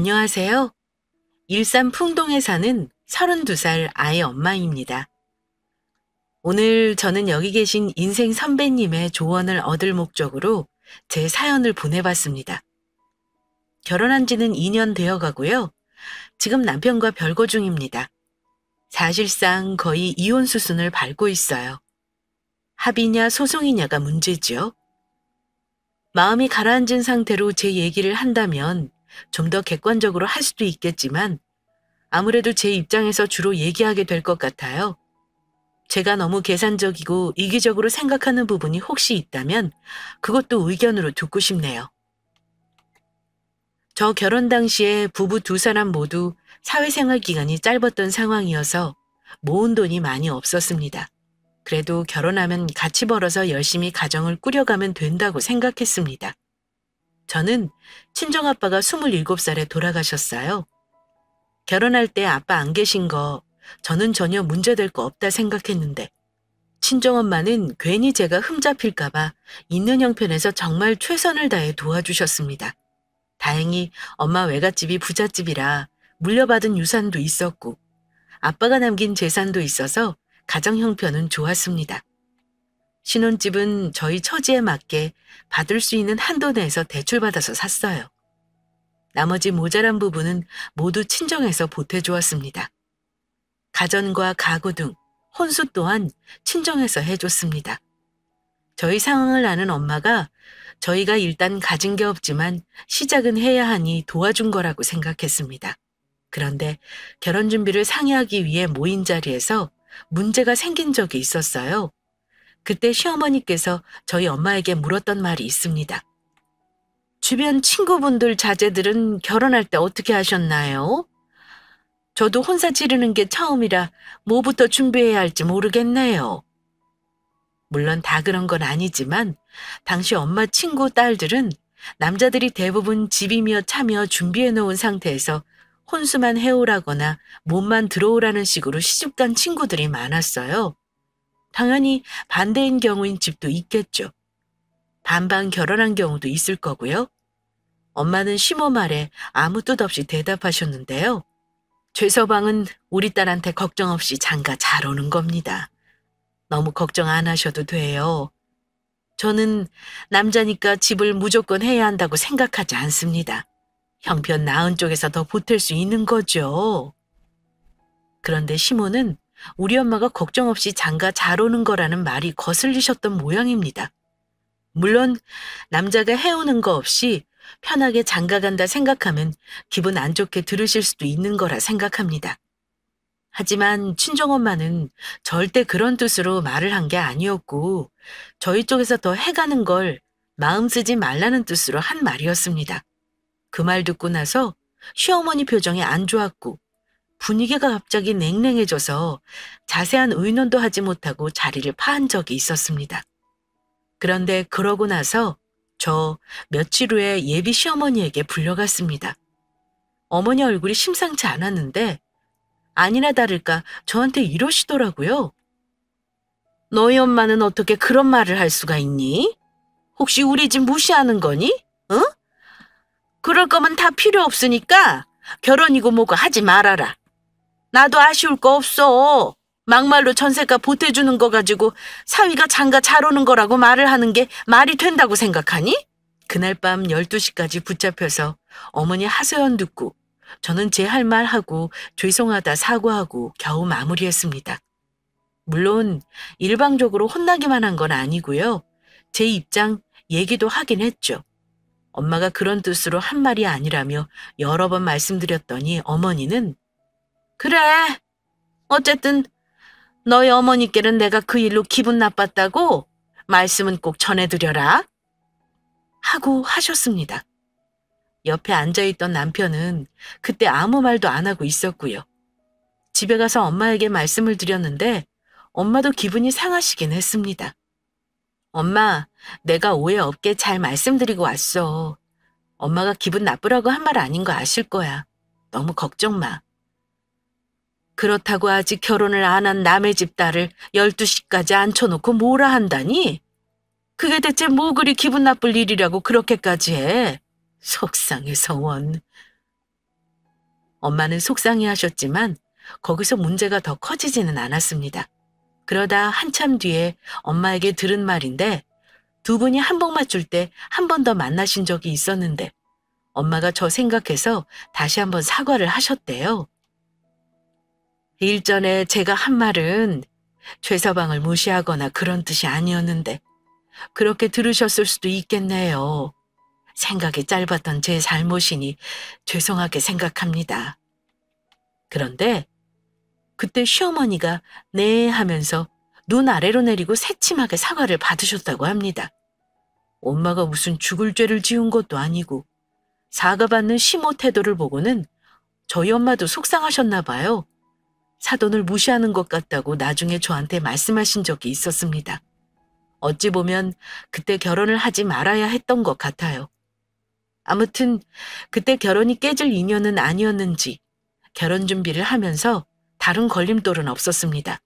안녕하세요. 일산 풍동에 사는 32살 아이 엄마입니다. 오늘 저는 여기 계신 인생 선배님의 조언을 얻을 목적으로 제 사연을 보내봤습니다. 결혼한 지는 2년 되어 가고요. 지금 남편과 별거 중입니다. 사실상 거의 이혼 수순을 밟고 있어요. 합의냐 소송이냐가 문제지요. 마음이 가라앉은 상태로 제 얘기를 한다면 좀 더 객관적으로 할 수도 있겠지만 아무래도 제 입장에서 주로 얘기하게 될 것 같아요. 제가 너무 계산적이고 이기적으로 생각하는 부분이 혹시 있다면 그것도 의견으로 듣고 싶네요. 저 결혼 당시에 부부 두 사람 모두 사회생활 기간이 짧았던 상황이어서 모은 돈이 많이 없었습니다. 그래도 결혼하면 같이 벌어서 열심히 가정을 꾸려가면 된다고 생각했습니다. 저는 친정아빠가 27살에 돌아가셨어요. 결혼할 때 아빠 안 계신 거 저는 전혀 문제될 거 없다 생각했는데 친정엄마는 괜히 제가 흠잡힐까 봐 있는 형편에서 정말 최선을 다해 도와주셨습니다. 다행히 엄마 외갓집이 부잣집이라 물려받은 유산도 있었고 아빠가 남긴 재산도 있어서 가정 형편은 좋았습니다. 신혼집은 저희 처지에 맞게 받을 수 있는 한도 내에서 대출받아서 샀어요. 나머지 모자란 부분은 모두 친정에서 보태주었습니다. 가전과 가구 등 혼수 또한 친정에서 해줬습니다. 저희 상황을 아는 엄마가 저희가 일단 가진 게 없지만 시작은 해야 하니 도와준 거라고 생각했습니다. 그런데 결혼 준비를 상의하기 위해 모인 자리에서 문제가 생긴 적이 있었어요. 그때 시어머니께서 저희 엄마에게 물었던 말이 있습니다. 주변 친구분들 자제들은 결혼할 때 어떻게 하셨나요? 저도 혼사 치르는 게 처음이라 뭐부터 준비해야 할지 모르겠네요. 물론 다 그런 건 아니지만 당시 엄마 친구 딸들은 남자들이 대부분 집이며 차며 준비해 놓은 상태에서 혼수만 해오라거나 몸만 들어오라는 식으로 시집간 친구들이 많았어요. 당연히 반대인 경우인 집도 있겠죠. 반반 결혼한 경우도 있을 거고요. 엄마는 시모 말에 아무 뜻 없이 대답하셨는데요. 최서방은 우리 딸한테 걱정 없이 장가 잘 오는 겁니다. 너무 걱정 안 하셔도 돼요. 저는 남자니까 집을 무조건 해야 한다고 생각하지 않습니다. 형편 나은 쪽에서 더 보탤 수 있는 거죠. 그런데 시모는 우리 엄마가 걱정 없이 장가 잘 오는 거라는 말이 거슬리셨던 모양입니다. 물론 남자가 해오는 거 없이 편하게 장가 간다 생각하면 기분 안 좋게 들으실 수도 있는 거라 생각합니다. 하지만 친정엄마는 절대 그런 뜻으로 말을 한 게 아니었고 저희 쪽에서 더 해가는 걸 마음 쓰지 말라는 뜻으로 한 말이었습니다. 그 말 듣고 나서 시어머니 표정이 안 좋았고 분위기가 갑자기 냉랭해져서 자세한 의논도 하지 못하고 자리를 파한 적이 있었습니다. 그런데 그러고 나서 저 며칠 후에 예비 시어머니에게 불려갔습니다. 어머니 얼굴이 심상치 않았는데 아니나 다를까 저한테 이러시더라고요. 너희 엄마는 어떻게 그런 말을 할 수가 있니? 혹시 우리 집 무시하는 거니? 응? 그럴 거면 다 필요 없으니까 결혼이고 뭐고 하지 말아라. 나도 아쉬울 거 없어. 막말로 전세가 보태주는 거 가지고 사위가 장가 잘 오는 거라고 말을 하는 게 말이 된다고 생각하니? 그날 밤 12시까지 붙잡혀서 어머니 하소연 듣고 저는 제 할 말 하고 죄송하다 사과하고 겨우 마무리했습니다. 물론 일방적으로 혼나기만 한 건 아니고요. 제 입장 얘기도 하긴 했죠. 엄마가 그런 뜻으로 한 말이 아니라며 여러 번 말씀드렸더니 어머니는 그래, 어쨌든 너희 어머니께는 내가 그 일로 기분 나빴다고 말씀은 꼭 전해드려라 하고 하셨습니다. 옆에 앉아있던 남편은 그때 아무 말도 안 하고 있었고요. 집에 가서 엄마에게 말씀을 드렸는데 엄마도 기분이 상하시긴 했습니다. 엄마, 내가 오해 없게 잘 말씀드리고 왔어. 엄마가 기분 나쁘라고 한 말 아닌 거 아실 거야. 너무 걱정 마. 그렇다고 아직 결혼을 안 한 남의 집 딸을 12시까지 앉혀놓고 뭐라 한다니? 그게 대체 뭐 그리 기분 나쁠 일이라고 그렇게까지 해? 속상해서 원. 엄마는 속상해하셨지만 거기서 문제가 더 커지지는 않았습니다. 그러다 한참 뒤에 엄마에게 들은 말인데 두 분이 한복 맞출 때 한 번 더 만나신 적이 있었는데 엄마가 저 생각해서 다시 한번 사과를 하셨대요. 일전에 제가 한 말은 최서방을 무시하거나 그런 뜻이 아니었는데 그렇게 들으셨을 수도 있겠네요. 생각이 짧았던 제 잘못이니 죄송하게 생각합니다. 그런데 그때 시어머니가 네 하면서 눈 아래로 내리고 새침하게 사과를 받으셨다고 합니다. 엄마가 무슨 죽을 죄를 지은 것도 아니고 사과받는 시모 태도를 보고는 저희 엄마도 속상하셨나 봐요. 사돈을 무시하는 것 같다고 나중에 저한테 말씀하신 적이 있었습니다. 어찌 보면 그때 결혼을 하지 말아야 했던 것 같아요. 아무튼 그때 결혼이 깨질 인연은 아니었는지 결혼 준비를 하면서 다른 걸림돌은 없었습니다.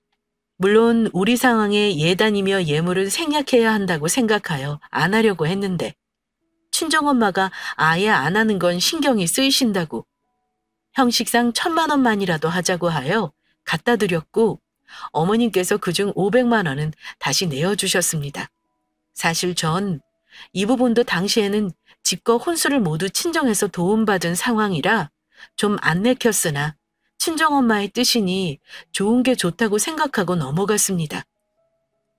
물론 우리 상황에 예단이며 예물은 생략해야 한다고 생각하여 안 하려고 했는데 친정엄마가 아예 안 하는 건 신경이 쓰이신다고 형식상 1,000만 원만이라도 하자고 하여 갖다 드렸고 어머님께서 그중 500만 원은 다시 내어주셨습니다. 사실 전 이 부분도 당시에는 집과 혼수를 모두 친정에서 도움받은 상황이라 좀 안 내켰으나 친정엄마의 뜻이니 좋은 게 좋다고 생각하고 넘어갔습니다.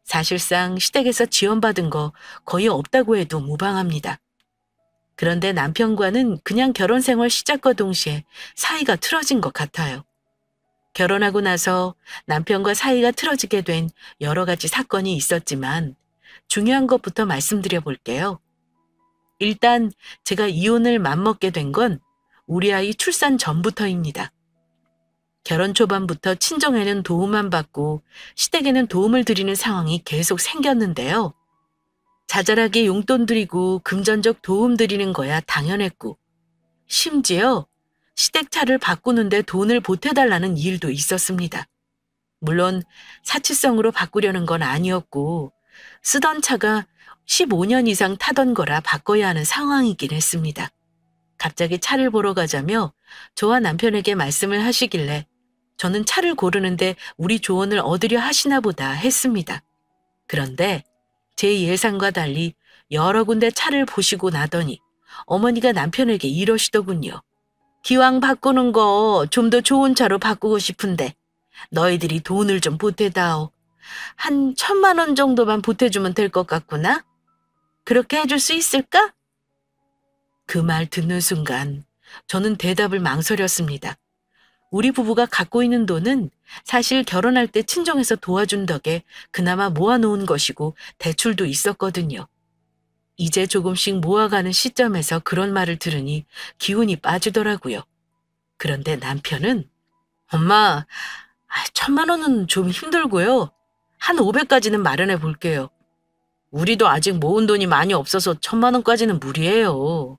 사실상 시댁에서 지원받은 거 거의 없다고 해도 무방합니다. 그런데 남편과는 그냥 결혼 생활 시작과 동시에 사이가 틀어진 것 같아요. 결혼하고 나서 남편과 사이가 틀어지게 된 여러 가지 사건이 있었지만 중요한 것부터 말씀드려 볼게요. 일단 제가 이혼을 맘먹게 된 건 우리 아이 출산 전부터입니다. 결혼 초반부터 친정에는 도움만 받고 시댁에는 도움을 드리는 상황이 계속 생겼는데요. 자잘하게 용돈 드리고 금전적 도움 드리는 거야 당연했고 심지어 시댁 차를 바꾸는데 돈을 보태달라는 일도 있었습니다. 물론 사치성으로 바꾸려는 건 아니었고 쓰던 차가 15년 이상 타던 거라 바꿔야 하는 상황이긴 했습니다. 갑자기 차를 보러 가자며 저와 남편에게 말씀을 하시길래 저는 차를 고르는데 우리 조언을 얻으려 하시나 보다 했습니다. 그런데 제 예상과 달리 여러 군데 차를 보시고 나더니 어머니가 남편에게 이러시더군요. 기왕 바꾸는 거 좀 더 좋은 차로 바꾸고 싶은데 너희들이 돈을 좀 보태다오. 한 1,000만 원 정도만 보태주면 될 것 같구나. 그렇게 해줄 수 있을까? 그 말 듣는 순간 저는 대답을 망설였습니다. 우리 부부가 갖고 있는 돈은 사실 결혼할 때 친정에서 도와준 덕에 그나마 모아놓은 것이고 대출도 있었거든요. 이제 조금씩 모아가는 시점에서 그런 말을 들으니 기운이 빠지더라고요. 그런데 남편은 엄마, 1,000만 원은 좀 힘들고요. 한 500까지는 마련해 볼게요. 우리도 아직 모은 돈이 많이 없어서 1,000만 원까지는 무리예요.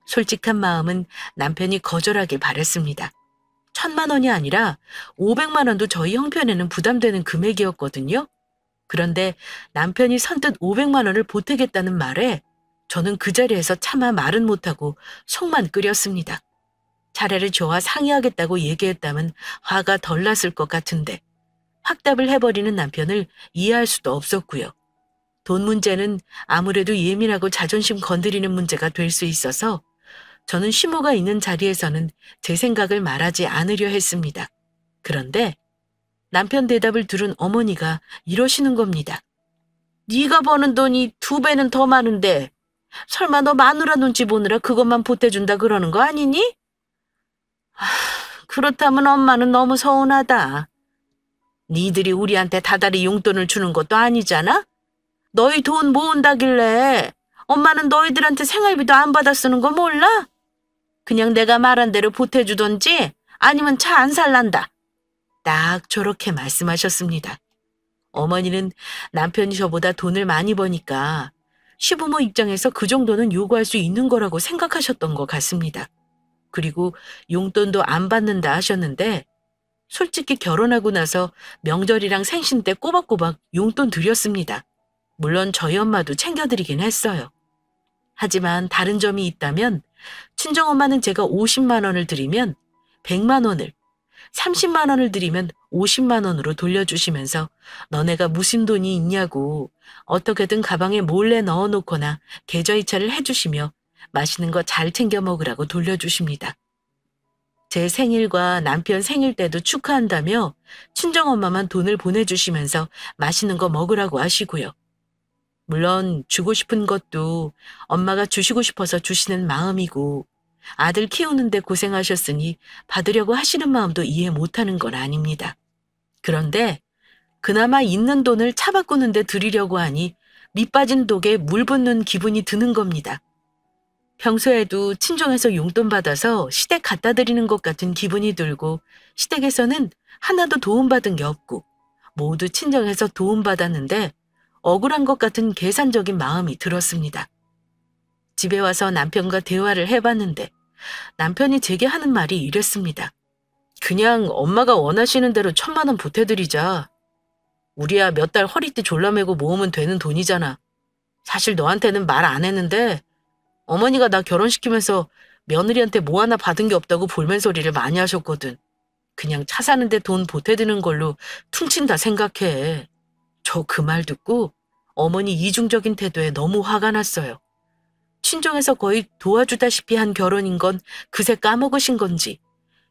솔직한 마음은 남편이 거절하길 바랬습니다. 1,000만 원이 아니라 500만 원도 저희 형편에는 부담되는 금액이었거든요. 그런데 남편이 선뜻 500만 원을 보태겠다는 말에 저는 그 자리에서 차마 말은 못하고 속만 끓였습니다. 차라리 저와 상의하겠다고 얘기했다면 화가 덜 났을 것 같은데 확답을 해버리는 남편을 이해할 수도 없었고요. 돈 문제는 아무래도 예민하고 자존심 건드리는 문제가 될 수 있어서 저는 시모가 있는 자리에서는 제 생각을 말하지 않으려 했습니다. 그런데 남편 대답을 들은 어머니가 이러시는 겁니다. 네가 버는 돈이 2배는 더 많은데 설마 너 마누라 눈치 보느라 그것만 보태준다 그러는 거 아니니? 그렇다면 엄마는 너무 서운하다. 니들이 우리한테 다달이 용돈을 주는 것도 아니잖아? 너희 돈 모은다길래 엄마는 너희들한테 생활비도 안 받아 쓰는 거 몰라? 그냥 내가 말한 대로 보태주던지 아니면 차 안 살란다. 딱 저렇게 말씀하셨습니다. 어머니는 남편이 저보다 돈을 많이 버니까 시부모 입장에서 그 정도는 요구할 수 있는 거라고 생각하셨던 것 같습니다. 그리고 용돈도 안 받는다 하셨는데 솔직히 결혼하고 나서 명절이랑 생신 때 꼬박꼬박 용돈 드렸습니다. 물론 저희 엄마도 챙겨드리긴 했어요. 하지만 다른 점이 있다면 친정엄마는 제가 50만 원을 드리면 100만 원을, 30만 원을 드리면 50만 원으로 돌려주시면서 너네가 무슨 돈이 있냐고 어떻게든 가방에 몰래 넣어놓거나 계좌이체를 해주시며 맛있는 거 잘 챙겨 먹으라고 돌려주십니다. 제 생일과 남편 생일 때도 축하한다며 친정엄마만 돈을 보내주시면서 맛있는 거 먹으라고 하시고요. 물론 주고 싶은 것도 엄마가 주시고 싶어서 주시는 마음이고 아들 키우는데 고생하셨으니 받으려고 하시는 마음도 이해 못하는 건 아닙니다. 그런데 그나마 있는 돈을 차 바꾸는데 드리려고 하니 밑 빠진 독에 물 붓는 기분이 드는 겁니다. 평소에도 친정에서 용돈 받아서 시댁 갖다 드리는 것 같은 기분이 들고 시댁에서는 하나도 도움받은 게 없고 모두 친정에서 도움받았는데 억울한 것 같은 계산적인 마음이 들었습니다. 집에 와서 남편과 대화를 해봤는데 남편이 제게 하는 말이 이랬습니다. 그냥 엄마가 원하시는 대로 1,000만 원 보태드리자. 우리야 몇 달 허리띠 졸라매고 모으면 되는 돈이잖아. 사실 너한테는 말 안 했는데 어머니가 나 결혼시키면서 며느리한테 뭐 하나 받은 게 없다고 볼멘소리를 많이 하셨거든. 그냥 차 사는데 돈 보태드는 걸로 퉁친다 생각해. 저 그 말 듣고 어머니 이중적인 태도에 너무 화가 났어요. 친정에서 거의 도와주다시피 한 결혼인 건 그새 까먹으신 건지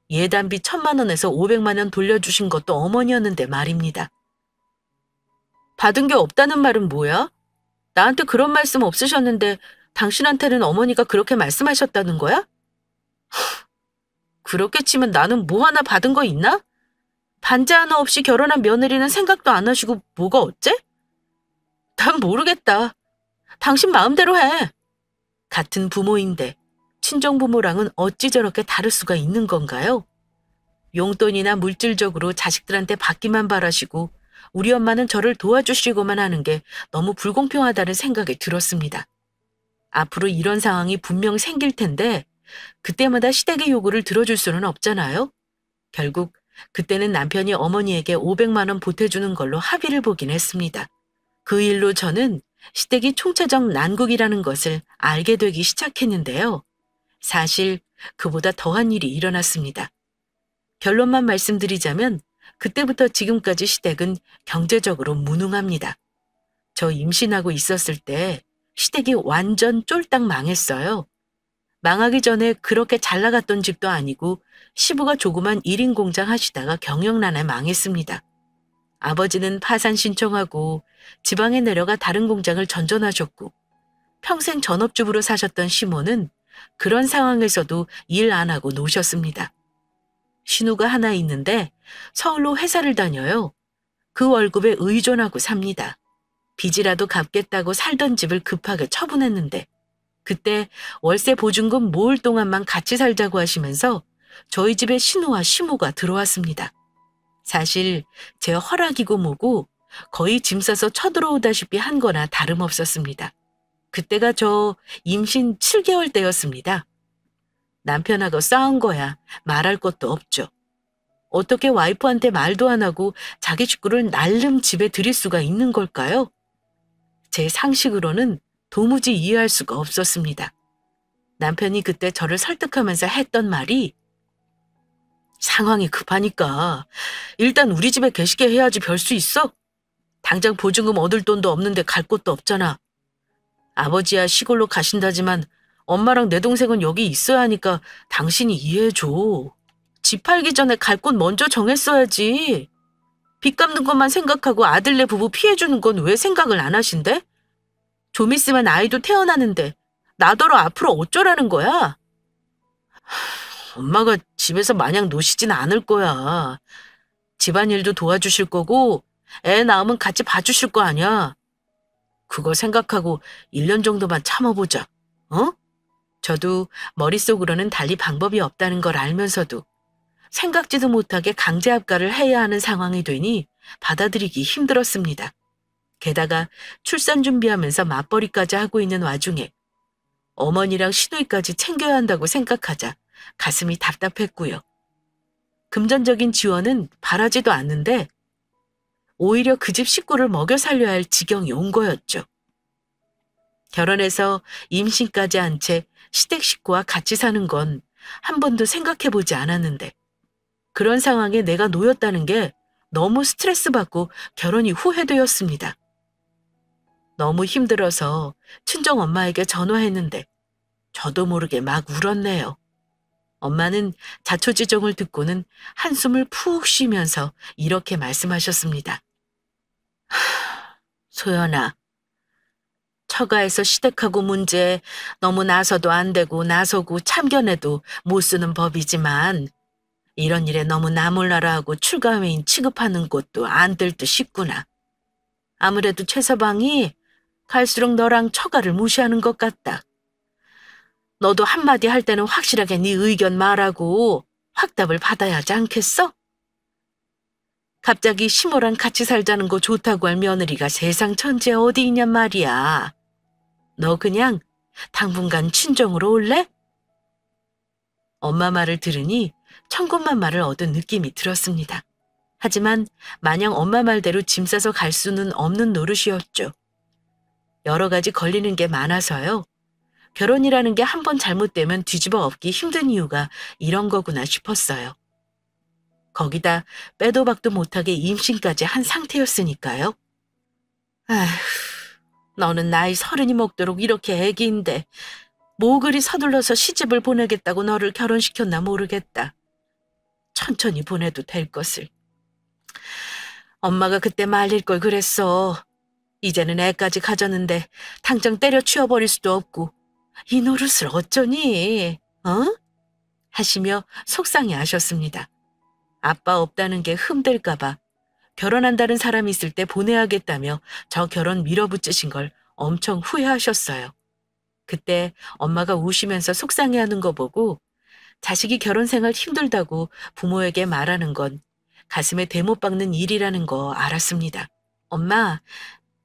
예단비 1,000만 원에서 500만 원 돌려주신 것도 어머니였는데 말입니다. 받은 게 없다는 말은 뭐야? 나한테 그런 말씀 없으셨는데 당신한테는 어머니가 그렇게 말씀하셨다는 거야? 그렇게 치면 나는 뭐 하나 받은 거 있나? 반지 하나 없이 결혼한 며느리는 생각도 안 하시고 뭐가 어째? 난 모르겠다. 당신 마음대로 해. 같은 부모인데 친정부모랑은 어찌 저렇게 다를 수가 있는 건가요? 용돈이나 물질적으로 자식들한테 받기만 바라시고 우리 엄마는 저를 도와주시고만 하는 게 너무 불공평하다는 생각이 들었습니다. 앞으로 이런 상황이 분명 생길 텐데 그때마다 시댁의 요구를 들어줄 수는 없잖아요. 결국 그때는 남편이 어머니에게 500만 원 보태주는 걸로 합의를 보긴 했습니다. 그 일로 저는 시댁이 총체적 난국이라는 것을 알게 되기 시작했는데요. 사실 그보다 더한 일이 일어났습니다. 결론만 말씀드리자면 그때부터 지금까지 시댁은 경제적으로 무능합니다. 저 임신하고 있었을 때 시댁이 완전 쫄딱 망했어요. 망하기 전에 그렇게 잘 나갔던 집도 아니고 시부가 조그만 1인 공장 하시다가 경영난에 망했습니다. 아버지는 파산 신청하고 지방에 내려가 다른 공장을 전전하셨고 평생 전업주부로 사셨던 시모는 그런 상황에서도 일 안 하고 노셨습니다. 신우가 하나 있는데 서울로 회사를 다녀요. 그 월급에 의존하고 삽니다. 빚이라도 갚겠다고 살던 집을 급하게 처분했는데 그때 월세 보증금 모을 동안만 같이 살자고 하시면서 저희 집에 신우와 시모가 들어왔습니다. 사실 제 허락이고 뭐고 거의 짐 싸서 쳐들어오다시피 한 거나 다름없었습니다. 그때가 저 임신 7개월 때였습니다. 남편하고 싸운 거야 말할 것도 없죠. 어떻게 와이프한테 말도 안 하고 자기 식구를 날름 집에 들일 수가 있는 걸까요? 제 상식으로는 도무지 이해할 수가 없었습니다. 남편이 그때 저를 설득하면서 했던 말이 상황이 급하니까 일단 우리 집에 계시게 해야지 별 수 있어? 당장 보증금 얻을 돈도 없는데 갈 곳도 없잖아. 아버지야 시골로 가신다지만 엄마랑 내 동생은 여기 있어야 하니까 당신이 이해해줘. 집 팔기 전에 갈 곳 먼저 정했어야지. 빚 갚는 것만 생각하고 아들네 부부 피해주는 건 왜 생각을 안 하신대? 좀 있으면 아이도 태어나는데 나더러 앞으로 어쩌라는 거야? 엄마가 집에서 마냥 노시진 않을 거야. 집안일도 도와주실 거고 애 낳으면 같이 봐주실 거 아니야. 그거 생각하고 1년 정도만 참아보자. 어? 저도 머릿속으로는 달리 방법이 없다는 걸 알면서도 생각지도 못하게 강제압가를 해야 하는 상황이 되니 받아들이기 힘들었습니다. 게다가 출산 준비하면서 맞벌이까지 하고 있는 와중에 어머니랑 시누이까지 챙겨야 한다고 생각하자 가슴이 답답했고요. 금전적인 지원은 바라지도 않는데 오히려 그 집 식구를 먹여 살려야 할 지경이 온 거였죠. 결혼해서 임신까지 한 채 시댁 식구와 같이 사는 건 한 번도 생각해 보지 않았는데 그런 상황에 내가 놓였다는 게 너무 스트레스 받고 결혼이 후회되었습니다. 너무 힘들어서 친정 엄마에게 전화했는데 저도 모르게 막 울었네요. 엄마는 자초지종을 듣고는 한숨을 푹 쉬면서 이렇게 말씀하셨습니다. 소연아, 처가에서 시댁하고 문제 너무 나서도 안 되고 나서고 참견해도 못 쓰는 법이지만 이런 일에 너무 나몰라라 하고 출가회인 취급하는 것도 안 될 듯 싶구나. 아무래도 최서방이 갈수록 너랑 처가를 무시하는 것 같다. 너도 한마디 할 때는 확실하게 네 의견 말하고 확답을 받아야 하지 않겠어? 갑자기 시모랑 같이 살자는 거 좋다고 할 며느리가 세상 천지에 어디 있냔 말이야. 너 그냥 당분간 친정으로 올래? 엄마 말을 들으니 천군만마를 얻은 느낌이 들었습니다. 하지만 마냥 엄마 말대로 짐 싸서 갈 수는 없는 노릇이었죠. 여러 가지 걸리는 게 많아서요. 결혼이라는 게 한 번 잘못되면 뒤집어 엎기 힘든 이유가 이런 거구나 싶었어요. 거기다 빼도 박도 못하게 임신까지 한 상태였으니까요. 아휴, 너는 나이 30이 먹도록 이렇게 애기인데 뭐 그리 서둘러서 시집을 보내겠다고 너를 결혼시켰나 모르겠다. 천천히 보내도 될 것을. 엄마가 그때 말릴 걸 그랬어. 이제는 애까지 가졌는데 당장 때려 치워버릴 수도 없고 이 노릇을 어쩌니? 어? 하시며 속상해하셨습니다. 아빠 없다는 게 흠될까 봐 결혼한다는 사람이 있을 때 보내야겠다며 저 결혼 밀어붙이신 걸 엄청 후회하셨어요. 그때 엄마가 우시면서 속상해하는 거 보고 자식이 결혼 생활 힘들다고 부모에게 말하는 건 가슴에 대못 박는 일이라는 거 알았습니다. 엄마,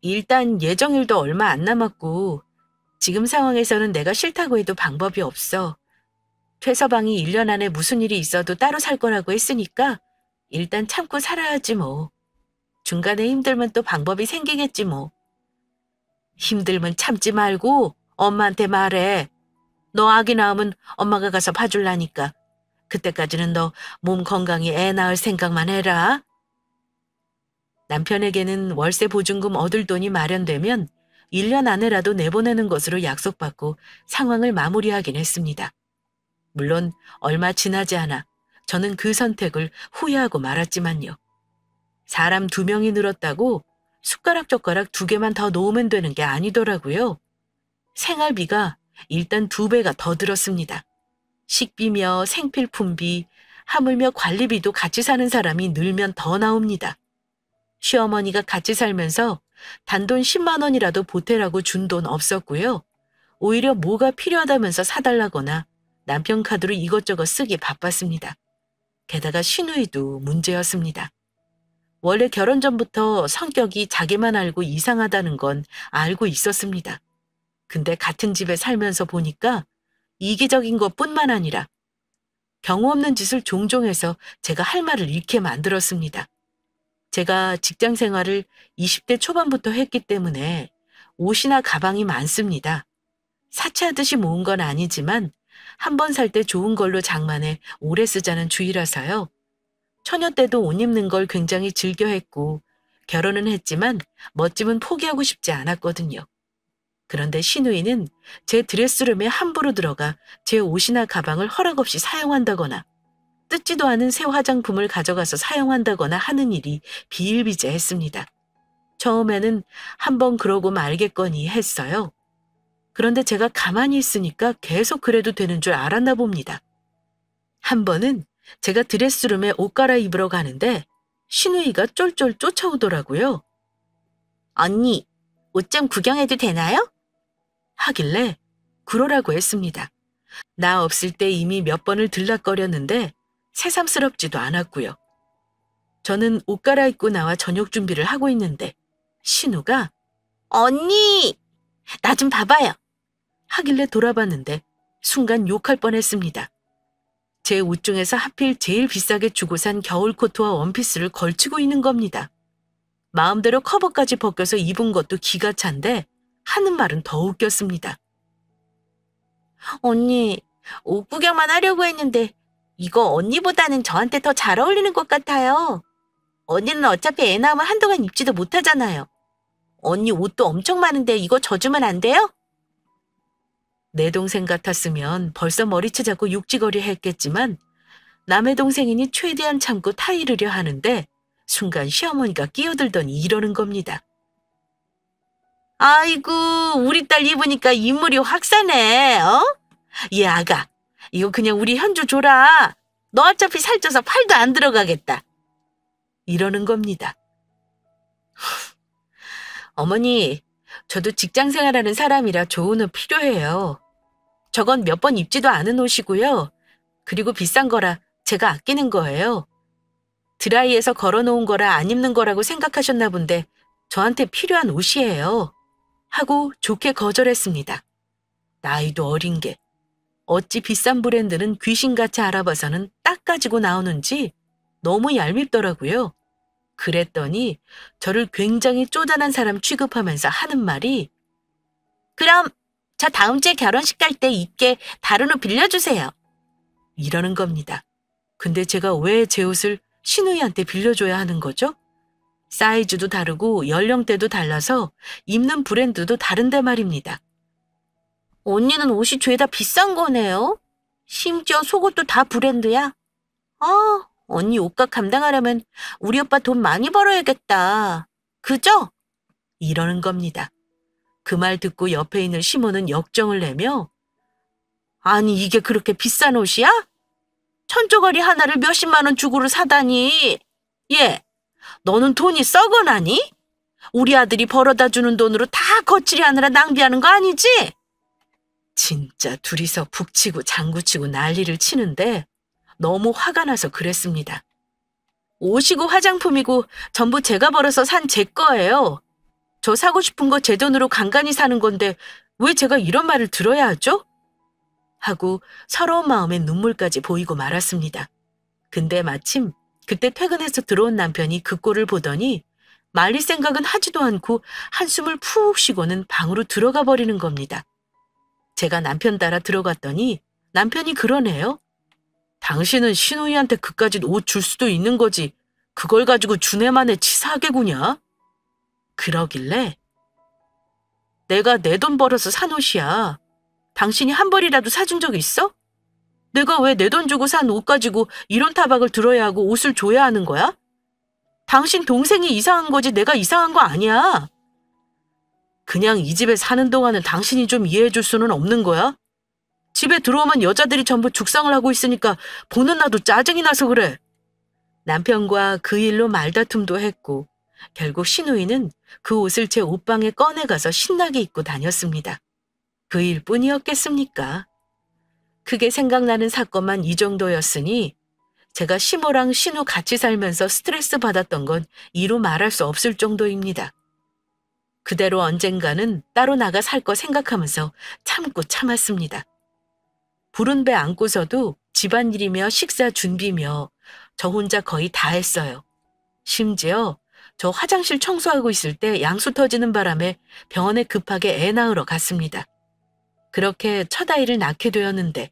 일단 예정일도 얼마 안 남았고 지금 상황에서는 내가 싫다고 해도 방법이 없어. 최서방이 1년 안에 무슨 일이 있어도 따로 살 거라고 했으니까 일단 참고 살아야지 뭐. 중간에 힘들면 또 방법이 생기겠지 뭐. 힘들면 참지 말고 엄마한테 말해. 너 아기 낳으면 엄마가 가서 봐줄라니까. 그때까지는 너 몸 건강히 애 낳을 생각만 해라. 남편에게는 월세 보증금 얻을 돈이 마련되면 1년 안에라도 내보내는 것으로 약속받고 상황을 마무리하긴 했습니다. 물론 얼마 지나지 않아 저는 그 선택을 후회하고 말았지만요. 사람 2명이 늘었다고 숟가락 젓가락 2개만 더 놓으면 되는 게 아니더라고요. 생활비가 일단 2배가 더 들었습니다. 식비며 생필품비, 하물며 관리비도 같이 사는 사람이 늘면 더 나옵니다. 시어머니가 같이 살면서 단돈 10만 원이라도 보태라고 준 돈 없었고요. 오히려 뭐가 필요하다면서 사달라거나 남편 카드로 이것저것 쓰기 바빴습니다. 게다가 시누이도 문제였습니다. 원래 결혼 전부터 성격이 자기만 알고 이상하다는 건 알고 있었습니다. 근데 같은 집에 살면서 보니까 이기적인 것뿐만 아니라 경우 없는 짓을 종종 해서 제가 할 말을 잃게 만들었습니다. 제가 직장 생활을 20대 초반부터 했기 때문에 옷이나 가방이 많습니다. 사치하듯이 모은 건 아니지만 한 번 살 때 좋은 걸로 장만해 오래 쓰자는 주의라서요. 처녀 때도 옷 입는 걸 굉장히 즐겨했고 결혼은 했지만 멋짐은 포기하고 싶지 않았거든요. 그런데 시누이는 제 드레스룸에 함부로 들어가 제 옷이나 가방을 허락 없이 사용한다거나 뜯지도 않은 새 화장품을 가져가서 사용한다거나 하는 일이 비일비재했습니다. 처음에는 한번 그러고 말겠거니 했어요. 그런데 제가 가만히 있으니까 계속 그래도 되는 줄 알았나 봅니다. 한 번은 제가 드레스룸에 옷 갈아입으러 가는데 시누이가 쫄쫄 쫓아오더라고요. 언니, 옷 좀 구경해도 되나요? 하길래 그러라고 했습니다. 나 없을 때 이미 몇 번을 들락거렸는데 새삼스럽지도 않았고요. 저는 옷 갈아입고 나와 저녁 준비를 하고 있는데 신우가 언니! 나 좀 봐봐요. 하길래 돌아봤는데 순간 욕할 뻔했습니다. 제 옷 중에서 하필 제일 비싸게 주고 산 겨울 코트와 원피스를 걸치고 있는 겁니다. 마음대로 커버까지 벗겨서 입은 것도 기가 찬데 하는 말은 더 웃겼습니다. 언니, 옷 구경만 하려고 했는데 이거 언니보다는 저한테 더 잘 어울리는 것 같아요. 언니는 어차피 애 낳으면 한동안 입지도 못하잖아요. 언니 옷도 엄청 많은데 이거 져주면 안 돼요? 내 동생 같았으면 벌써 머리채 잡고 육지거리 했겠지만 남의 동생이니 최대한 참고 타이르려 하는데 순간 시어머니가 끼어들더니 이러는 겁니다. 아이고, 우리 딸 입으니까 인물이 확 사네, 어? 얘 아가, 이거 그냥 우리 현주 줘라. 너 어차피 살쪄서 팔도 안 들어가겠다. 이러는 겁니다. 어머니, 저도 직장 생활하는 사람이라 좋은 옷 필요해요. 저건 몇 번 입지도 않은 옷이고요. 그리고 비싼 거라 제가 아끼는 거예요. 드라이에서 걸어놓은 거라 안 입는 거라고 생각하셨나 본데 저한테 필요한 옷이에요. 하고 좋게 거절했습니다. 나이도 어린 게 어찌 비싼 브랜드는 귀신같이 알아봐서는 딱 가지고 나오는지 너무 얄밉더라고요. 그랬더니 저를 굉장히 쪼잔한 사람 취급하면서 하는 말이 그럼 저 다음 주에 결혼식 갈 때 입게 다른 옷 빌려주세요. 이러는 겁니다. 근데 제가 왜 제 옷을 신우이한테 빌려줘야 하는 거죠? 사이즈도 다르고 연령대도 달라서 입는 브랜드도 다른데 말입니다. 언니는 옷이 죄다 비싼 거네요. 심지어 속옷도 다 브랜드야. 언니 옷값 감당하려면 우리 오빠 돈 많이 벌어야겠다. 그죠? 이러는 겁니다. 그 말 듣고 옆에 있는 시모는 역정을 내며 아니 이게 그렇게 비싼 옷이야? 천조거리 하나를 몇십만 원 주고를 사다니. 얘, 너는 돈이 썩어나니? 우리 아들이 벌어다 주는 돈으로 다 거칠이 하느라 낭비하는 거 아니지? 진짜 둘이서 북치고 장구치고 난리를 치는데 너무 화가 나서 그랬습니다. 옷이고 화장품이고 전부 제가 벌어서 산 제 거예요. 저 사고 싶은 거 제 돈으로 간간히 사는 건데 왜 제가 이런 말을 들어야 하죠? 하고 서러운 마음에 눈물까지 보이고 말았습니다. 근데 마침 그때 퇴근해서 들어온 남편이 그 꼴을 보더니 말릴 생각은 하지도 않고 한숨을 푹 쉬고는 방으로 들어가 버리는 겁니다. 제가 남편 따라 들어갔더니 남편이 그러네요. 당신은 신우이한테 그까짓 옷 줄 수도 있는 거지. 그걸 가지고 주네만에 치사하게구냐? 그러길래 내가 내 돈 벌어서 산 옷이야. 당신이 한 벌이라도 사준 적 있어? 내가 왜 내 돈 주고 산 옷 가지고 이런 타박을 들어야 하고 옷을 줘야 하는 거야? 당신 동생이 이상한 거지 내가 이상한 거 아니야. 그냥 이 집에 사는 동안은 당신이 좀 이해해 줄 수는 없는 거야? 집에 들어오면 여자들이 전부 죽상을 하고 있으니까 보는 나도 짜증이 나서 그래. 남편과 그 일로 말다툼도 했고 결국 신우이는 그 옷을 제 옷방에 꺼내가서 신나게 입고 다녔습니다. 그 일뿐이었겠습니까? 그게 생각나는 사건만 이 정도였으니 제가 시모랑 신우 같이 살면서 스트레스 받았던 건 이루 말할 수 없을 정도입니다. 그대로 언젠가는 따로 나가 살 거 생각하면서 참고 참았습니다. 부른 배 안고서도 집안일이며 식사 준비며 저 혼자 거의 다 했어요. 심지어 저 화장실 청소하고 있을 때 양수 터지는 바람에 병원에 급하게 애 낳으러 갔습니다. 그렇게 첫 아이를 낳게 되었는데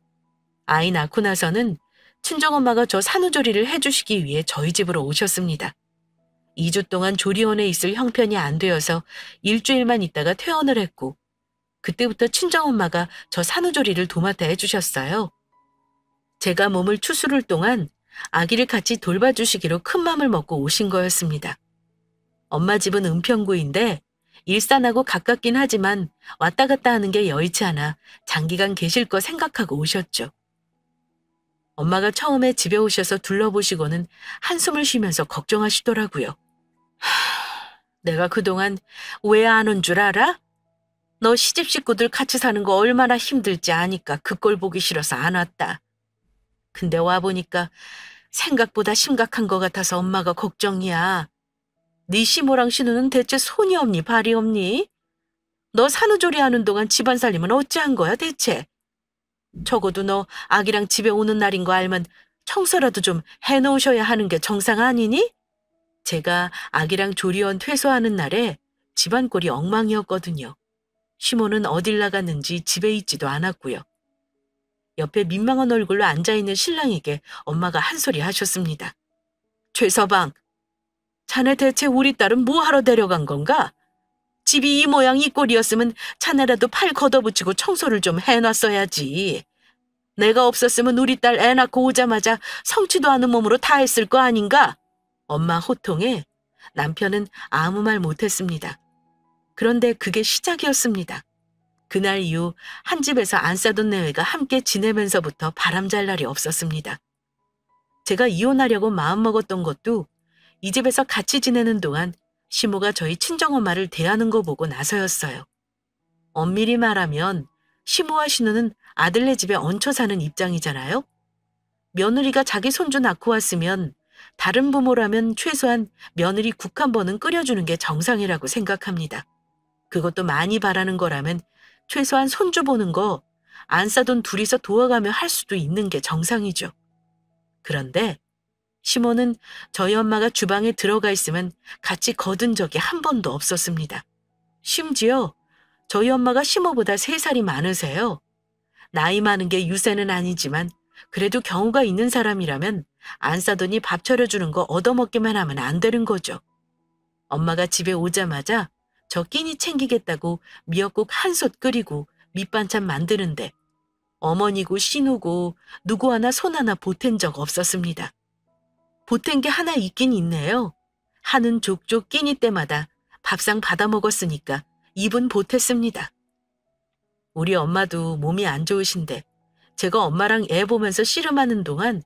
아이 낳고 나서는 친정엄마가 저 산후조리를 해주시기 위해 저희 집으로 오셨습니다. 2주 동안 조리원에 있을 형편이 안 되어서 일주일만 있다가 퇴원을 했고 그때부터 친정엄마가 저 산후조리를 도맡아 해주셨어요. 제가 몸을 추스를 동안 아기를 같이 돌봐주시기로 큰 맘을 먹고 오신 거였습니다. 엄마 집은 은평구인데 일산하고 가깝긴 하지만 왔다 갔다 하는 게 여의치 않아 장기간 계실 거 생각하고 오셨죠. 엄마가 처음에 집에 오셔서 둘러보시고는 한숨을 쉬면서 걱정하시더라고요. 내가 그동안 왜 안 온 줄 알아? 너 시집 식구들 같이 사는 거 얼마나 힘들지 아니까 그 꼴 보기 싫어서 안 왔다. 근데 와보니까 생각보다 심각한 것 같아서 엄마가 걱정이야. 네 시모랑 신우는 대체 손이 없니 발이 없니? 너 산후조리 하는 동안 집안 살림은 어찌한 거야 대체? 적어도 너 아기랑 집에 오는 날인 거 알면 청소라도 좀 해놓으셔야 하는 게 정상 아니니? 제가 아기랑 조리원 퇴소하는 날에 집안 꼴이 엉망이었거든요. 시모는 어딜 나갔는지 집에 있지도 않았고요. 옆에 민망한 얼굴로 앉아있는 신랑에게 엄마가 한 소리 하셨습니다. 최서방, 자네 대체 우리 딸은 뭐하러 데려간 건가? 집이 이 모양 이 꼴이었으면 자네라도 팔 걷어붙이고 청소를 좀 해놨어야지. 내가 없었으면 우리 딸 애 낳고 오자마자 성취도 않은 몸으로 다 했을 거 아닌가? 엄마 호통에 남편은 아무 말 못했습니다. 그런데 그게 시작이었습니다. 그날 이후 한 집에서 안 싸던 내외가 함께 지내면서부터 바람잘 날이 없었습니다. 제가 이혼하려고 마음먹었던 것도 이 집에서 같이 지내는 동안 시모가 저희 친정엄마를 대하는 거 보고 나서였어요. 엄밀히 말하면 시모와 신우는 아들네 집에 얹혀 사는 입장이잖아요. 며느리가 자기 손주 낳고 왔으면 다른 부모라면 최소한 며느리 국 한 번은 끓여주는 게 정상이라고 생각합니다. 그것도 많이 바라는 거라면 최소한 손주 보는 거 안 싸돈 둘이서 도와가며 할 수도 있는 게 정상이죠. 그런데 시모는 저희 엄마가 주방에 들어가 있으면 같이 거둔 적이 한 번도 없었습니다. 심지어 저희 엄마가 시모보다 3살이 많으세요. 나이 많은 게 유세는 아니지만 그래도 경우가 있는 사람이라면 안 싸더니 밥 차려주는 거 얻어먹기만 하면 안 되는 거죠. 엄마가 집에 오자마자 저 끼니 챙기겠다고 미역국 한 솥 끓이고 밑반찬 만드는데 어머니고 신우고 누구 하나 손 하나 보탠 적 없었습니다. 보탠 게 하나 있긴 있네요. 하는 족족 끼니 때마다 밥상 받아 먹었으니까 입은 보탰습니다. 우리 엄마도 몸이 안 좋으신데 제가 엄마랑 애 보면서 씨름하는 동안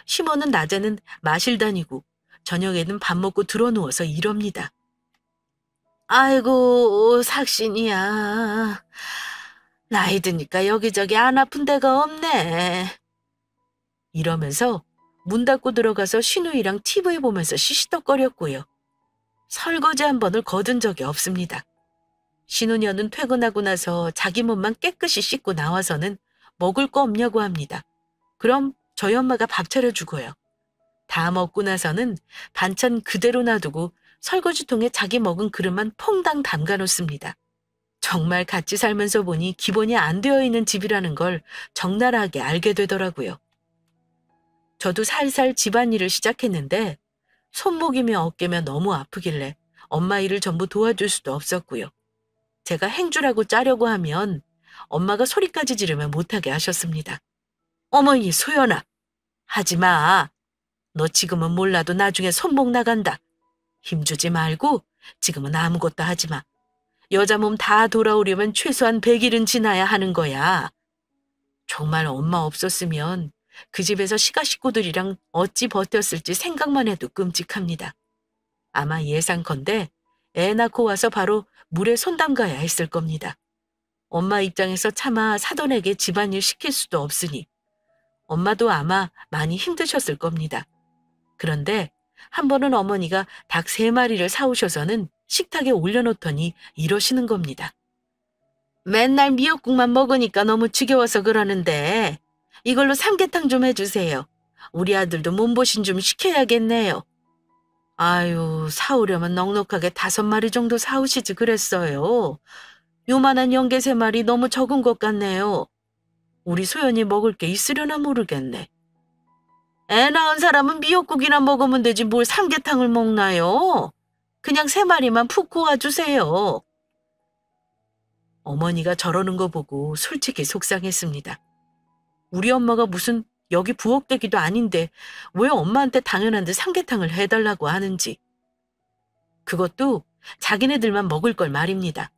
시모는 낮에는 마실 다니고 저녁에는 밥 먹고 들어누워서 이럽니다. 아이고 삭신이야. 나이 드니까 여기저기 안 아픈 데가 없네. 이러면서 문 닫고 들어가서 신우이랑 TV 보면서 시시덕거렸고요. 설거지 한 번을 거둔 적이 없습니다. 신우녀는 퇴근하고 나서 자기 몸만 깨끗이 씻고 나와서는 먹을 거 없냐고 합니다. 그럼 저희 엄마가 밥 차려주고요. 다 먹고 나서는 반찬 그대로 놔두고 설거지통에 자기 먹은 그릇만 퐁당 담가 놓습니다. 정말 같이 살면서 보니 기본이 안 되어 있는 집이라는 걸 적나라하게 알게 되더라고요. 저도 살살 집안일을 시작했는데 손목이며 어깨며 너무 아프길래 엄마 일을 전부 도와줄 수도 없었고요. 제가 행주라고 짜려고 하면 엄마가 소리까지 지르면 못하게 하셨습니다. 어머니 소연아, 하지 마. 너 지금은 몰라도 나중에 손목 나간다. 힘주지 말고 지금은 아무것도 하지 마. 여자 몸 다 돌아오려면 최소한 100일은 지나야 하는 거야. 정말 엄마 없었으면 그 집에서 시가 식구들이랑 어찌 버텼을지 생각만 해도 끔찍합니다. 아마 예상컨대 애 낳고 와서 바로 물에 손 담가야 했을 겁니다. 엄마 입장에서 차마 사돈에게 집안일 시킬 수도 없으니 엄마도 아마 많이 힘드셨을 겁니다. 그런데 한 번은 어머니가 닭 3마리를 사오셔서는 식탁에 올려놓더니 이러시는 겁니다. 맨날 미역국만 먹으니까 너무 지겨워서 그러는데 이걸로 삼계탕 좀 해주세요. 우리 아들도 몸보신 좀 시켜야겠네요. 아유, 사오려면 넉넉하게 5마리 정도 사오시지 그랬어요. 요만한 연계 3마리 너무 적은 것 같네요. 우리 소연이 먹을 게 있으려나 모르겠네. 애 낳은 사람은 미역국이나 먹으면 되지 뭘 삼계탕을 먹나요? 그냥 3마리만 푹 구워주세요. 어머니가 저러는 거 보고 솔직히 속상했습니다. 우리 엄마가 무슨 여기 부엌대기도 아닌데 왜 엄마한테 당연한 듯 삼계탕을 해달라고 하는지. 그것도 자기네들만 먹을 걸 말입니다.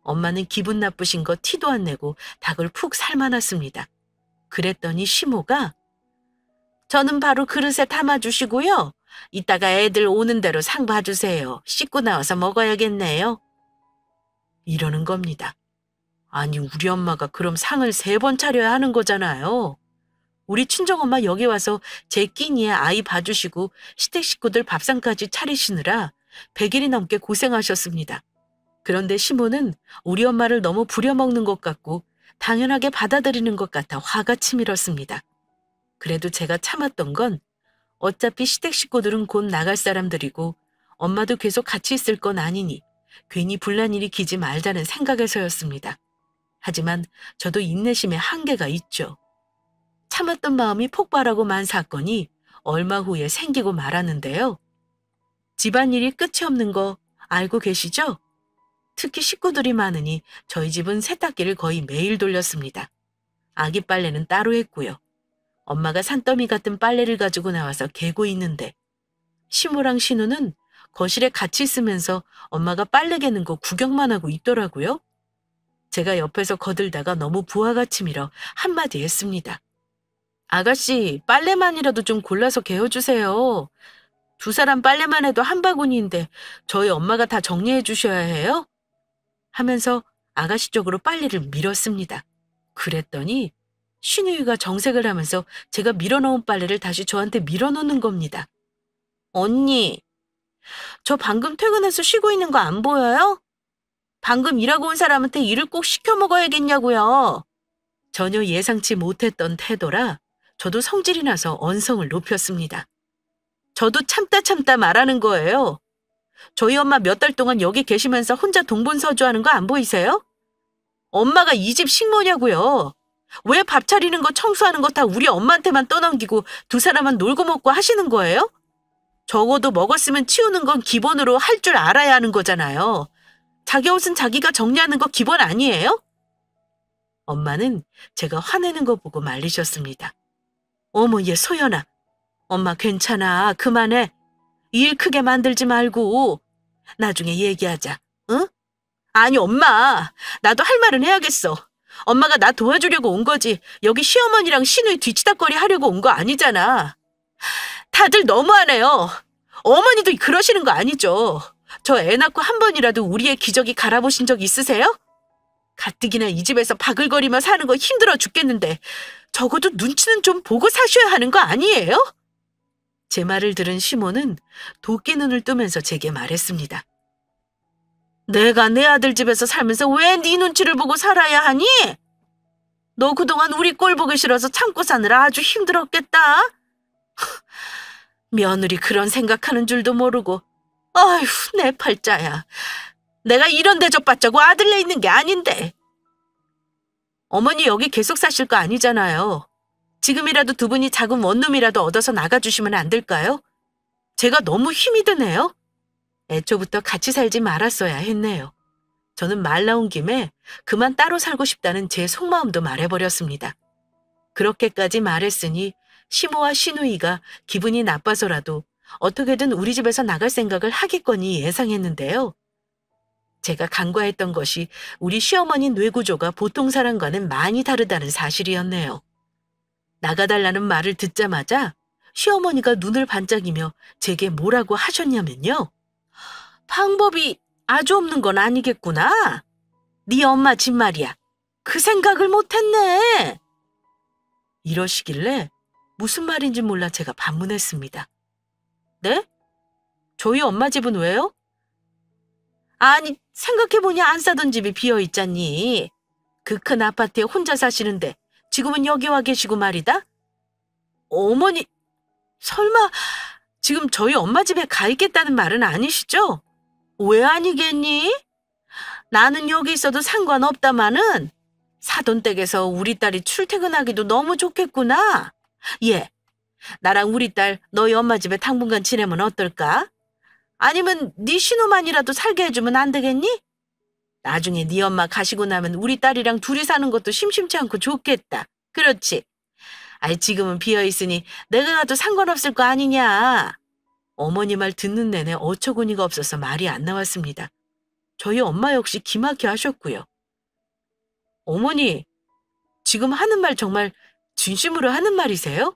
엄마는 기분 나쁘신 거 티도 안 내고 닭을 푹 삶아놨습니다. 그랬더니 시모가 저는 바로 그릇에 담아주시고요. 이따가 애들 오는 대로 상 봐주세요. 씻고 나와서 먹어야겠네요. 이러는 겁니다. 아니 우리 엄마가 그럼 상을 3번 차려야 하는 거잖아요. 우리 친정엄마 여기 와서 제 끼니에 아이 봐주시고 시댁 식구들 밥상까지 차리시느라 100일이 넘게 고생하셨습니다. 그런데 시모는 우리 엄마를 너무 부려먹는 것 같고 당연하게 받아들이는 것 같아 화가 치밀었습니다. 그래도 제가 참았던 건 어차피 시댁 식구들은 곧 나갈 사람들이고 엄마도 계속 같이 있을 건 아니니 괜히 분란 일으키지 말자는 생각에서였습니다. 하지만 저도 인내심에 한계가 있죠. 참았던 마음이 폭발하고 만 사건이 얼마 후에 생기고 말았는데요. 집안일이 끝이 없는 거 알고 계시죠? 특히 식구들이 많으니 저희 집은 세탁기를 거의 매일 돌렸습니다. 아기 빨래는 따로 했고요. 엄마가 산더미 같은 빨래를 가지고 나와서 개고 있는데 시모랑 신우는 거실에 같이 있으면서 엄마가 빨래 개는 거 구경만 하고 있더라고요. 제가 옆에서 거들다가 너무 부하같이 밀어 한마디 했습니다. 아가씨, 빨래만이라도 좀 골라서 개어주세요. 두 사람 빨래만 해도 한 바구니인데 저희 엄마가 다 정리해 주셔야 해요? 하면서 아가씨 쪽으로 빨래를 밀었습니다. 그랬더니 신우이가 정색을 하면서 제가 밀어놓은 빨래를 다시 저한테 밀어넣는 겁니다. 언니, 저 방금 퇴근해서 쉬고 있는 거 안 보여요? 방금 일하고 온 사람한테 일을 꼭 시켜 먹어야겠냐고요. 전혀 예상치 못했던 태도라 저도 성질이 나서 언성을 높였습니다. 저도 참다 말하는 거예요. 저희 엄마 몇 달 동안 여기 계시면서 혼자 동분서주하는 거 안 보이세요? 엄마가 이 집 식모냐고요. 왜 밥 차리는 거 청소하는 거 다 우리 엄마한테만 떠넘기고 두 사람은 놀고 먹고 하시는 거예요? 적어도 먹었으면 치우는 건 기본으로 할 줄 알아야 하는 거잖아요. 자기 옷은 자기가 정리하는 거 기본 아니에요? 엄마는 제가 화내는 거 보고 말리셨습니다. 어머, 얘 소연아. 엄마 괜찮아. 그만해. 일 크게 만들지 말고 나중에 얘기하자. 응? 아니 엄마, 나도 할 말은 해야겠어. 엄마가 나 도와주려고 온 거지. 여기 시어머니랑 시누이 뒤치다거리 하려고 온 거 아니잖아. 다들 너무하네요. 어머니도 그러시는 거 아니죠. 저 애 낳고 한 번이라도 우리의 기저귀 갈아보신 적 있으세요? 가뜩이나 이 집에서 바글거리며 사는 거 힘들어 죽겠는데 적어도 눈치는 좀 보고 사셔야 하는 거 아니에요? 제 말을 들은 시모는 도끼 눈을 뜨면서 제게 말했습니다. 내가 내 아들 집에서 살면서 왜 네 눈치를 보고 살아야 하니? 너 그동안 우리 꼴 보기 싫어서 참고 사느라 아주 힘들었겠다. 며느리 그런 생각하는 줄도 모르고. 아휴, 내 팔자야. 내가 이런 대접받자고 아들 내 있는 게 아닌데. 어머니 여기 계속 사실 거 아니잖아요. 지금이라도 두 분이 작은 원룸이라도 얻어서 나가주시면 안 될까요? 제가 너무 힘이 드네요. 애초부터 같이 살지 말았어야 했네요. 저는 말 나온 김에 그만 따로 살고 싶다는 제 속마음도 말해버렸습니다. 그렇게까지 말했으니 시모와 시누이가 기분이 나빠서라도 어떻게든 우리 집에서 나갈 생각을 하겠거니 예상했는데요. 제가 간과했던 것이 우리 시어머니 뇌구조가 보통 사람과는 많이 다르다는 사실이었네요. 나가달라는 말을 듣자마자 시어머니가 눈을 반짝이며 제게 뭐라고 하셨냐면요. 방법이 아주 없는 건 아니겠구나. 네 엄마 집 말이야. 그 생각을 못했네. 이러시길래 무슨 말인지 몰라 제가 반문했습니다. 네? 저희 엄마 집은 왜요? 아니, 생각해보니 안 사던 집이 비어있잖니. 그 큰 아파트에 혼자 사시는데 지금은 여기 와 계시고 말이다. 어머니, 설마 지금 저희 엄마 집에 가 있겠다는 말은 아니시죠? 왜 아니겠니? 나는 여기 있어도 상관없다마는 사돈 댁에서 우리 딸이 출퇴근하기도 너무 좋겠구나. 예, 나랑 우리 딸 너희 엄마 집에 당분간 지내면 어떨까? 아니면 네 신우만이라도 살게 해주면 안 되겠니? 나중에 네 엄마 가시고 나면 우리 딸이랑 둘이 사는 것도 심심치 않고 좋겠다. 그렇지? 아이, 지금은 비어있으니 내가 가도 상관없을 거 아니냐. 어머니 말 듣는 내내 어처구니가 없어서 말이 안 나왔습니다. 저희 엄마 역시 기막혀 하셨고요. 어머니, 지금 하는 말 정말 진심으로 하는 말이세요?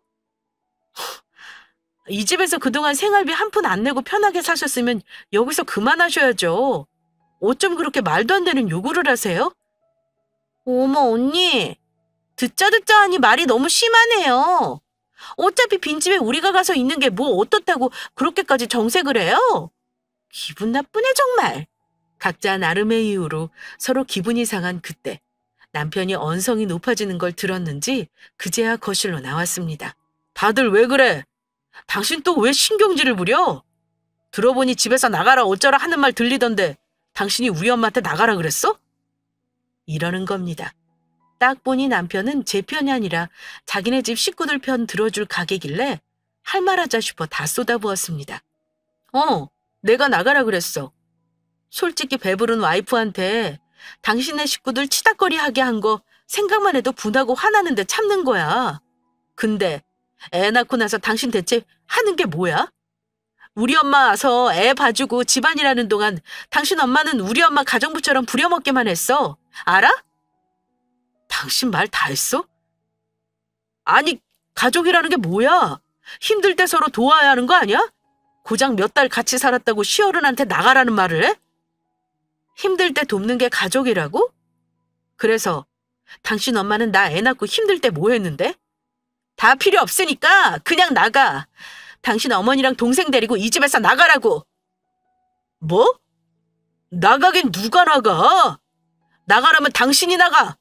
이 집에서 그동안 생활비 한 푼 안 내고 편하게 사셨으면 여기서 그만하셔야죠. 어쩜 그렇게 말도 안 되는 요구를 하세요? 어머, 언니. 듣자 하니 말이 너무 심하네요. 어차피 빈집에 우리가 가서 있는 게 뭐 어떻다고 그렇게까지 정색을 해요? 기분 나쁘네 정말. 각자 나름의 이유로 서로 기분이 상한 그때 남편이 언성이 높아지는 걸 들었는지 그제야 거실로 나왔습니다. 다들 왜 그래? 당신 또 왜 신경질을 부려? 들어보니 집에서 나가라 어쩌라 하는 말 들리던데 당신이 우리 엄마한테 나가라 그랬어? 이러는 겁니다. 딱 보니 남편은 제 편이 아니라 자기네 집 식구들 편 들어줄 가게길래 할 말하자 싶어 다 쏟아부었습니다. 내가 나가라 그랬어. 솔직히 배부른 와이프한테 당신네 식구들 치닥거리하게 한 거 생각만 해도 분하고 화나는데 참는 거야. 근데 애 낳고 나서 당신 대체 하는 게 뭐야? 우리 엄마 와서 애 봐주고 집안일하는 동안 당신 엄마는 우리 엄마 가정부처럼 부려먹기만 했어. 알아? 당신 말 다 했어? 아니, 가족이라는 게 뭐야? 힘들 때 서로 도와야 하는 거 아니야? 고작 몇 달 같이 살았다고 시어른한테 나가라는 말을 해? 힘들 때 돕는 게 가족이라고? 그래서 당신 엄마는 나 애 낳고 힘들 때 뭐 했는데? 다 필요 없으니까 그냥 나가. 당신 어머니랑 동생 데리고 이 집에서 나가라고. 뭐? 나가긴 누가 나가? 나가라면 당신이 나가.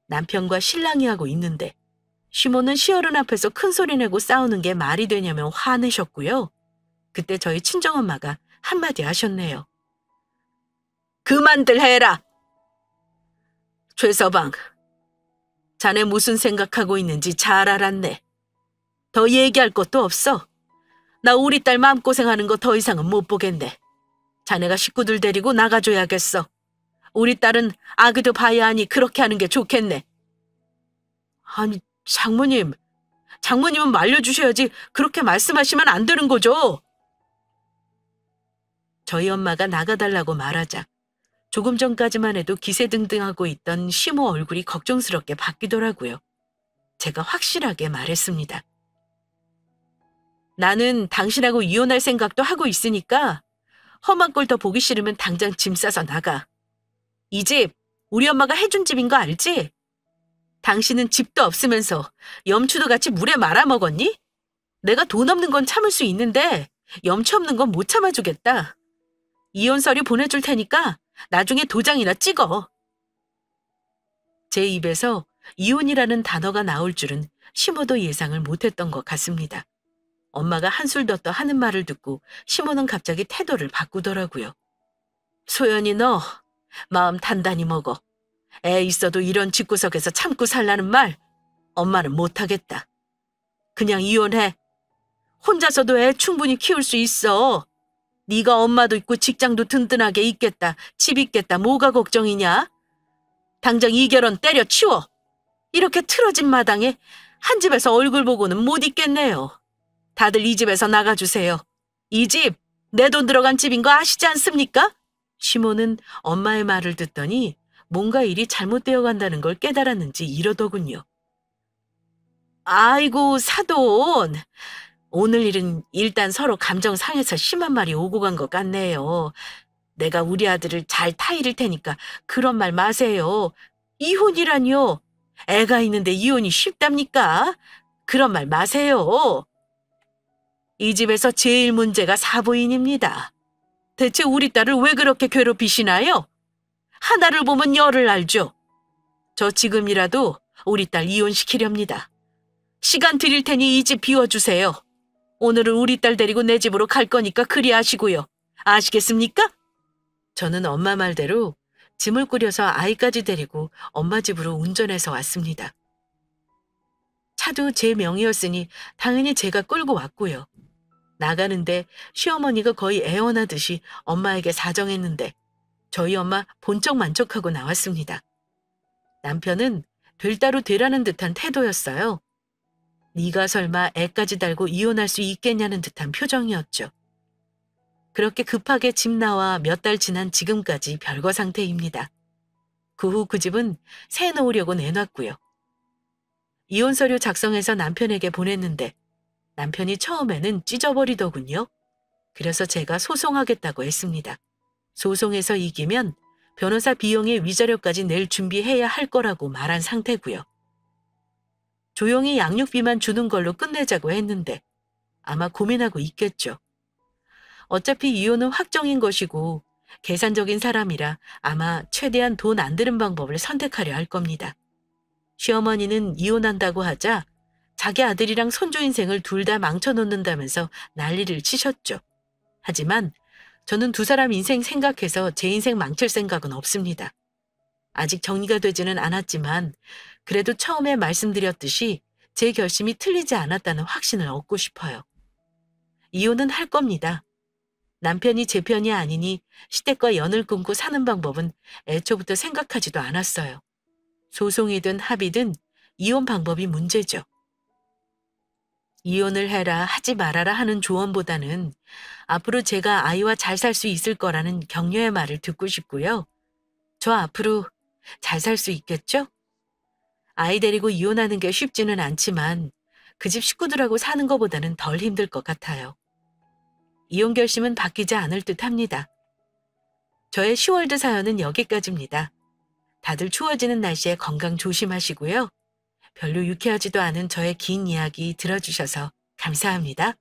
남편과 신랑이 하고 있는데 시모는 시어른 앞에서 큰 소리 내고 싸우는 게 말이 되냐며 화내셨고요. 그때 저희 친정엄마가 한마디 하셨네요. 그만들 해라. 최서방, 자네 무슨 생각하고 있는지 잘 알았네. 더 얘기할 것도 없어. 나 우리 딸 마음고생하는 거 더 이상은 못 보겠네. 자네가 식구들 데리고 나가줘야겠어. 우리 딸은 아기도 봐야 하니 그렇게 하는 게 좋겠네. 아니, 장모님은 말려주셔야지 그렇게 말씀하시면 안 되는 거죠. 저희 엄마가 나가달라고 말하자 조금 전까지만 해도 기세등등하고 있던 시모 얼굴이 걱정스럽게 바뀌더라고요. 제가 확실하게 말했습니다. 나는 당신하고 이혼할 생각도 하고 있으니까 험한 꼴 더 보기 싫으면 당장 짐 싸서 나가. 이 집 우리 엄마가 해준 집인 거 알지? 당신은 집도 없으면서 염추도 같이 물에 말아먹었니? 내가 돈 없는 건 참을 수 있는데 염치 없는 건 못 참아주겠다. 이혼 서류 보내줄 테니까 나중에 도장이나 찍어. 제 입에서 이혼이라는 단어가 나올 줄은 시모도 예상을 못했던 것 같습니다. 엄마가 한술 더 하는 말을 듣고 시모는 갑자기 태도를 바꾸더라고요. 소연이 너 마음 단단히 먹어. 애 있어도 이런 집구석에서 참고 살라는 말 엄마는 못하겠다. 그냥 이혼해. 혼자서도 애 충분히 키울 수 있어. 네가 엄마도 있고 직장도 든든하게 있겠다. 집 있겠다. 뭐가 걱정이냐? 당장 이 결혼 때려치워. 이렇게 틀어진 마당에 한 집에서 얼굴 보고는 못 있겠네요. 다들 이 집에서 나가주세요. 이 집 내 돈 들어간 집인 거 아시지 않습니까? 시모는 엄마의 말을 듣더니 뭔가 일이 잘못되어 간다는 걸 깨달았는지 이러더군요. 아이고 사돈. 오늘 일은 일단 서로 감정 상해서 심한 말이 오고 간 것 같네요. 내가 우리 아들을 잘 타이를 테니까 그런 말 마세요. 이혼이라니요. 애가 있는데 이혼이 쉽답니까? 그런 말 마세요. 이 집에서 제일 문제가 사부인입니다. 대체 우리 딸을 왜 그렇게 괴롭히시나요? 하나를 보면 열을 알죠. 저 지금이라도 우리 딸 이혼시키렵니다. 시간 드릴 테니 이 집 비워주세요. 오늘은 우리 딸 데리고 내 집으로 갈 거니까 그리 하시고요. 아시겠습니까? 저는 엄마 말대로 짐을 꾸려서 아이까지 데리고 엄마 집으로 운전해서 왔습니다. 차도 제 명의였으니 당연히 제가 끌고 왔고요. 나가는데 시어머니가 거의 애원하듯이 엄마에게 사정했는데 저희 엄마 본적 만족하고 나왔습니다. 남편은 될 따로 되라는 듯한 태도였어요. 네가 설마 애까지 달고 이혼할 수 있겠냐는 듯한 표정이었죠. 그렇게 급하게 집 나와 몇 달 지난 지금까지 별거 상태입니다. 그 후 그 집은 새 놓으려고 내놨고요. 이혼 서류 작성해서 남편에게 보냈는데 남편이 처음에는 찢어버리더군요. 그래서 제가 소송하겠다고 했습니다. 소송에서 이기면 변호사 비용의 위자료까지 낼 준비해야 할 거라고 말한 상태고요. 조용히 양육비만 주는 걸로 끝내자고 했는데 아마 고민하고 있겠죠. 어차피 이혼은 확정인 것이고 계산적인 사람이라 아마 최대한 돈 안 드는 방법을 선택하려 할 겁니다. 시어머니는 이혼한다고 하자 자기 아들이랑 손주 인생을 둘 다 망쳐놓는다면서 난리를 치셨죠. 하지만 저는 두 사람 인생 생각해서 제 인생 망칠 생각은 없습니다. 아직 정리가 되지는 않았지만 그래도 처음에 말씀드렸듯이 제 결심이 틀리지 않았다는 확신을 얻고 싶어요. 이혼은 할 겁니다. 남편이 제 편이 아니니 시댁과 연을 끊고 사는 방법은 애초부터 생각하지도 않았어요. 소송이든 합의든 이혼 방법이 문제죠. 이혼을 해라, 하지 말아라 하는 조언보다는 앞으로 제가 아이와 잘 살 수 있을 거라는 격려의 말을 듣고 싶고요. 저 앞으로 잘 살 수 있겠죠? 아이 데리고 이혼하는 게 쉽지는 않지만 그 집 식구들하고 사는 것보다는 덜 힘들 것 같아요. 이혼 결심은 바뀌지 않을 듯 합니다. 저의 10월드 사연은 여기까지입니다. 다들 추워지는 날씨에 건강 조심하시고요. 별로 유쾌하지도 않은 저의 긴 이야기 들어주셔서 감사합니다.